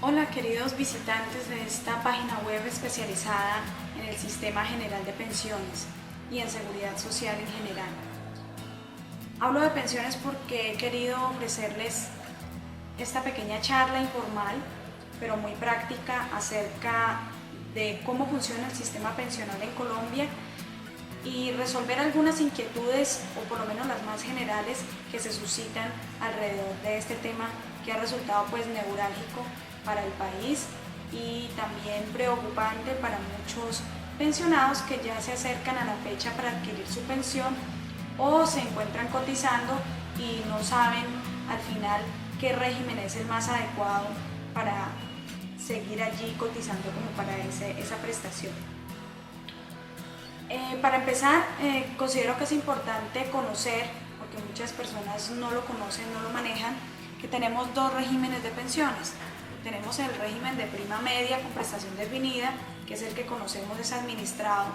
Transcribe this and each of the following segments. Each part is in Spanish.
Hola queridos visitantes de esta página web especializada en el Sistema General de Pensiones y en Seguridad Social en general. Hablo de pensiones porque he querido ofrecerles esta pequeña charla informal, pero muy práctica acerca de cómo funciona el sistema pensional en Colombia y resolver algunas inquietudes, o por lo menos las más generales, que se suscitan alrededor de este tema que ha resultado neurálgico para el país y también preocupante para muchos pensionados que ya se acercan a la fecha para adquirir su pensión o se encuentran cotizando y no saben al final qué régimen es el más adecuado para seguir allí cotizando como para esa prestación. Para empezar, considero que es importante conocer, porque muchas personas no lo conocen, no lo manejan, que tenemos dos regímenes de pensiones. Tenemos el régimen de prima media con prestación definida, que es el que conocemos, es administrado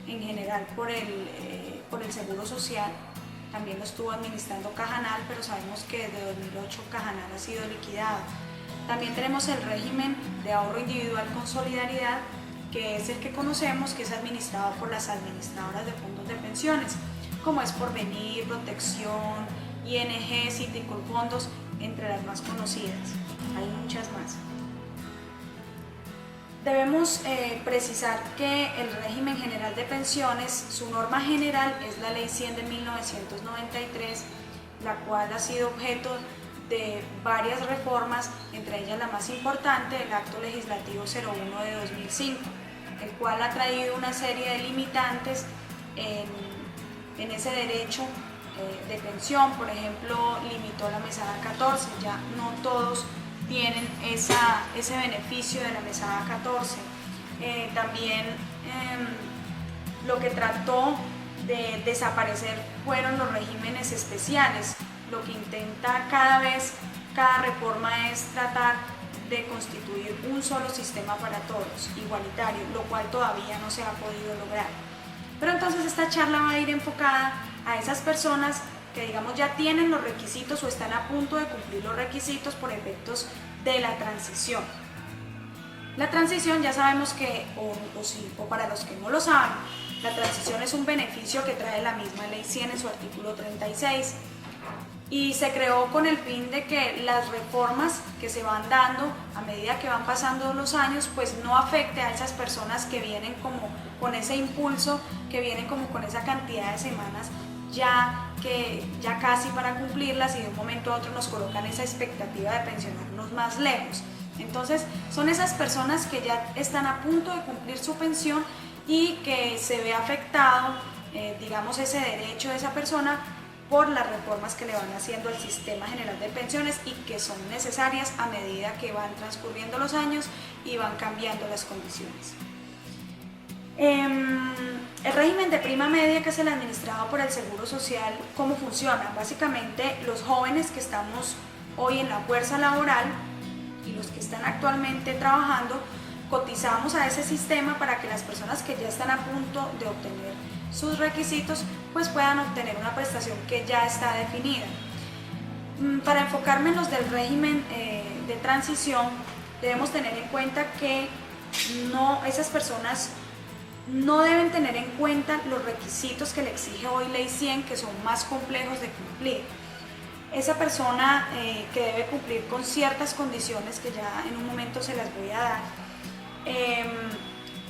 en general por el Seguro Social. También lo estuvo administrando Cajanal, pero sabemos que desde 2008 Cajanal ha sido liquidado. También tenemos el régimen de ahorro individual con solidaridad, que es el que conocemos, que es administrado por las administradoras de fondos de pensiones, como es Porvenir, Protección, ING, Citicolfondos, entre las más conocidas. Hay muchas más. Debemos precisar que el régimen general de pensiones, su norma general es la Ley 100 de 1993, la cual ha sido objeto de varias reformas, entre ellas la más importante, el Acto Legislativo 01 de 2005, el cual ha traído una serie de limitantes en ese derecho de pensión. Por ejemplo, limitó la mesada 14, ya no todos tienen ese beneficio de la mesada 14. También lo que trató de desaparecer fueron los regímenes especiales. Lo que intenta cada reforma es tratar de constituir un solo sistema para todos, igualitario, lo cual todavía no se ha podido lograr. Pero entonces esta charla va a ir enfocada a esas personas que ya tienen los requisitos o están a punto de cumplir los requisitos por efectos de la transición. La transición ya sabemos que, o para los que no lo saben, la transición es un beneficio que trae la misma Ley 100 en su artículo 36 y se creó con el fin de que las reformas que se van dando a medida que van pasando los años no afecte a esas personas que vienen como con ese impulso, que vienen como con esa cantidad de semanas ya casi para cumplirlas, y de un momento a otro nos colocan esa expectativa de pensionarnos más lejos. Entonces son esas personas que ya están a punto de cumplir su pensión y que se ve afectado ese derecho de esa persona por las reformas que le van haciendo al Sistema General de Pensiones y que son necesarias a medida que van transcurriendo los años y van cambiando las condiciones. El régimen de prima media, que es el administrado por el Seguro Social, ¿cómo funciona? Básicamente, los jóvenes que estamos hoy en la fuerza laboral y los que están actualmente trabajando, cotizamos a ese sistema para que las personas que ya están a punto de obtener sus requisitos puedan obtener una prestación que ya está definida. Para enfocarme en los del régimen de transición, debemos tener en cuenta que esas personas no deben tener en cuenta los requisitos que le exige hoy Ley 100, que son más complejos de cumplir. Esa persona que debe cumplir con ciertas condiciones que ya en un momento se las voy a dar,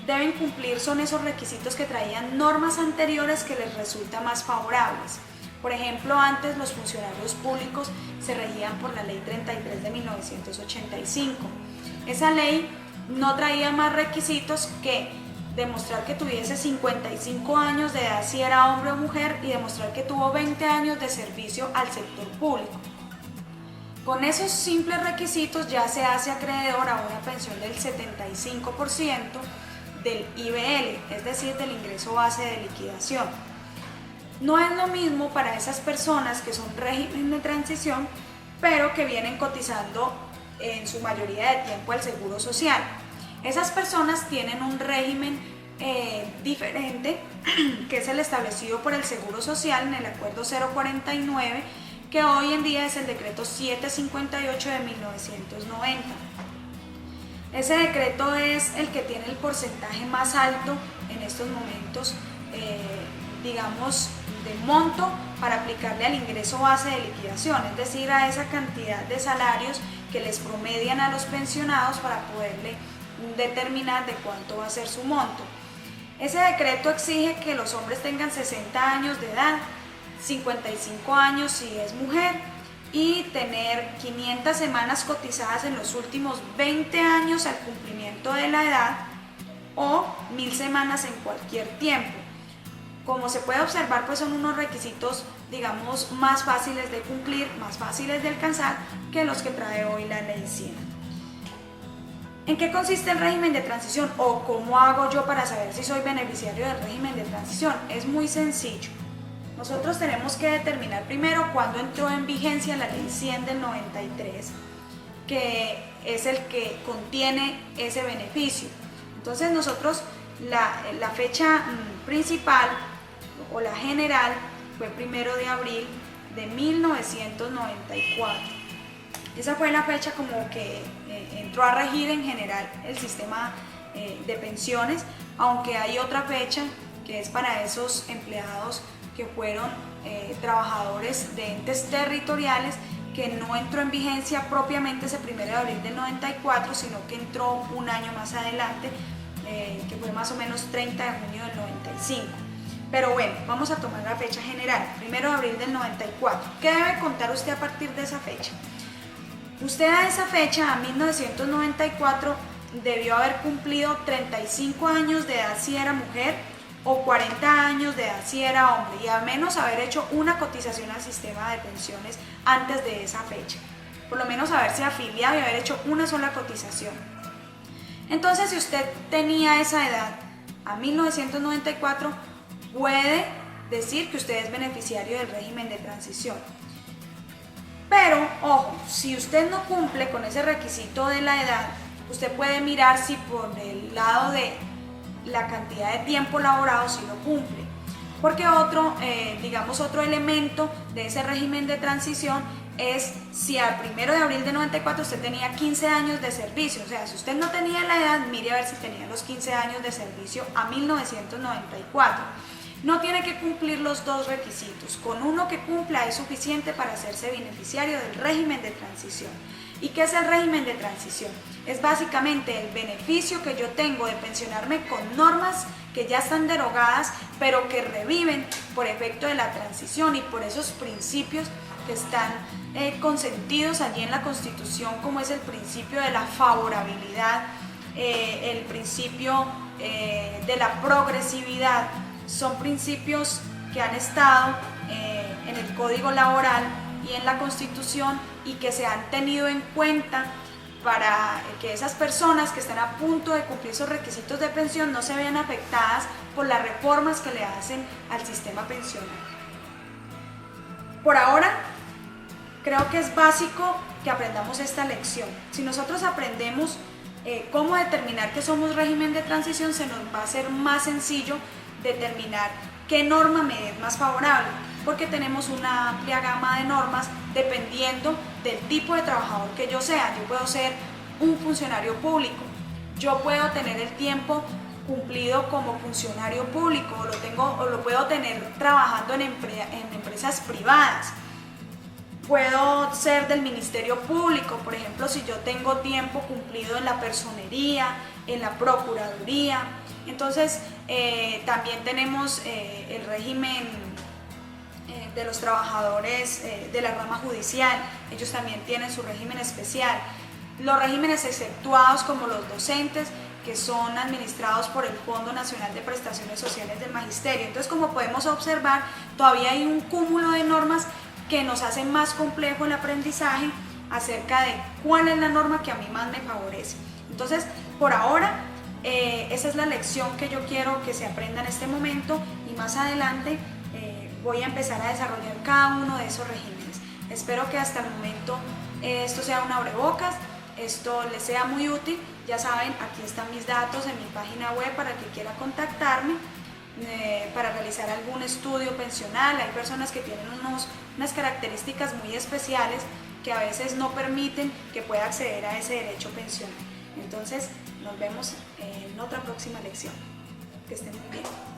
deben cumplir son esos requisitos que traían normas anteriores que les resultan más favorables. Por ejemplo, antes los funcionarios públicos se regían por la Ley 33 de 1985. Esa ley no traía más requisitos que demostrar que tuviese 55 años de edad si era hombre o mujer y demostrar que tuvo 20 años de servicio al sector público. Con esos simples requisitos ya se hace acreedor a una pensión del 75% del IBL, es decir, del ingreso base de liquidación. No es lo mismo para esas personas que son régimen de transición, pero que vienen cotizando en su mayoría de tiempo al Seguro Social. Esas personas tienen un régimen diferente, que es el establecido por el Seguro Social en el Acuerdo 049, que hoy en día es el Decreto 758 de 1990. Ese decreto es el que tiene el porcentaje más alto en estos momentos, digamos, de monto para aplicarle al ingreso base de liquidación, es decir, a esa cantidad de salarios que les promedian a los pensionados para poderle determinar de cuánto va a ser su monto. Ese decreto exige que los hombres tengan 60 años de edad, 55 años si es mujer, y tener 500 semanas cotizadas en los últimos 20 años al cumplimiento de la edad o 1000 semanas en cualquier tiempo. Como se puede observar, pues son unos requisitos, digamos, más fáciles de cumplir, más fáciles de alcanzar que los que trae hoy la Ley 100. ¿En qué consiste el régimen de transición o cómo hago yo para saber si soy beneficiario del régimen de transición? Es muy sencillo. Nosotros tenemos que determinar primero cuándo entró en vigencia la Ley 100 del 93, que es el que contiene ese beneficio. Entonces nosotros la fecha principal o la general fue 1 de abril de 1994. Esa fue la fecha como que entró a regir en general el sistema de pensiones, aunque hay otra fecha que es para esos empleados que fueron trabajadores de entes territoriales, que no entró en vigencia propiamente ese 1 de abril del 94, sino que entró un año más adelante, que fue más o menos 30 de junio del 95. Pero bueno, vamos a tomar la fecha general, 1 de abril del 94. ¿Qué debe contar usted a partir de esa fecha? Usted a esa fecha, a 1994, debió haber cumplido 35 años de edad si era mujer o 40 años de edad si era hombre, y al menos haber hecho una cotización al sistema de pensiones antes de esa fecha. Por lo menos haberse afiliado y haber hecho una sola cotización. Entonces, si usted tenía esa edad a 1994, puede decir que usted es beneficiario del régimen de transición. Pero, ojo, si usted no cumple con ese requisito de la edad, usted puede mirar si por el lado de la cantidad de tiempo laborado si lo cumple. Porque otro elemento de ese régimen de transición es si al 1 de abril de 94 usted tenía 15 años de servicio. O sea, si usted no tenía la edad, mire a ver si tenía los 15 años de servicio a 1994. No tiene que cumplir los dos requisitos. Con uno que cumpla es suficiente para hacerse beneficiario del régimen de transición. ¿Y qué es el régimen de transición? Es básicamente el beneficio que yo tengo de pensionarme con normas que ya están derogadas, pero que reviven por efecto de la transición y por esos principios que están consentidos allí en la Constitución, como es el principio de la favorabilidad, el principio de la progresividad. Son principios que han estado en el Código Laboral y en la Constitución y que se han tenido en cuenta para que esas personas que están a punto de cumplir esos requisitos de pensión no se vean afectadas por las reformas que le hacen al sistema pensional. Por ahora, creo que es básico que aprendamos esta lección. Si nosotros aprendemos cómo determinar que somos régimen de transición, se nos va a hacer más sencillo determinar qué norma me es más favorable, porque tenemos una amplia gama de normas dependiendo del tipo de trabajador que yo sea. Yo puedo ser un funcionario público, yo puedo tener el tiempo cumplido como funcionario público, o lo puedo tener trabajando en empresas privadas. Puedo ser del Ministerio Público, por ejemplo, si yo tengo tiempo cumplido en la personería, en la procuraduría. Entonces, también tenemos el régimen de los trabajadores de la rama judicial. Ellos también tienen su régimen especial. Los regímenes exceptuados, como los docentes, que son administrados por el Fondo Nacional de Prestaciones Sociales del Magisterio. Entonces, como podemos observar, todavía hay un cúmulo de normas que nos hacen más complejo el aprendizaje acerca de cuál es la norma que a mí más me favorece. Entonces, por ahora, esa es la lección que yo quiero que se aprenda en este momento, y más adelante voy a empezar a desarrollar cada uno de esos regímenes. Espero que hasta el momento esto sea un abrebocas, esto les sea muy útil. Ya saben, aquí están mis datos en mi página web para el que quiera contactarme para realizar algún estudio pensional. Hay personas que tienen unas características muy especiales que a veces no permiten que pueda acceder a ese derecho pensional. Entonces nos vemos en otra próxima lección. Que estén muy bien.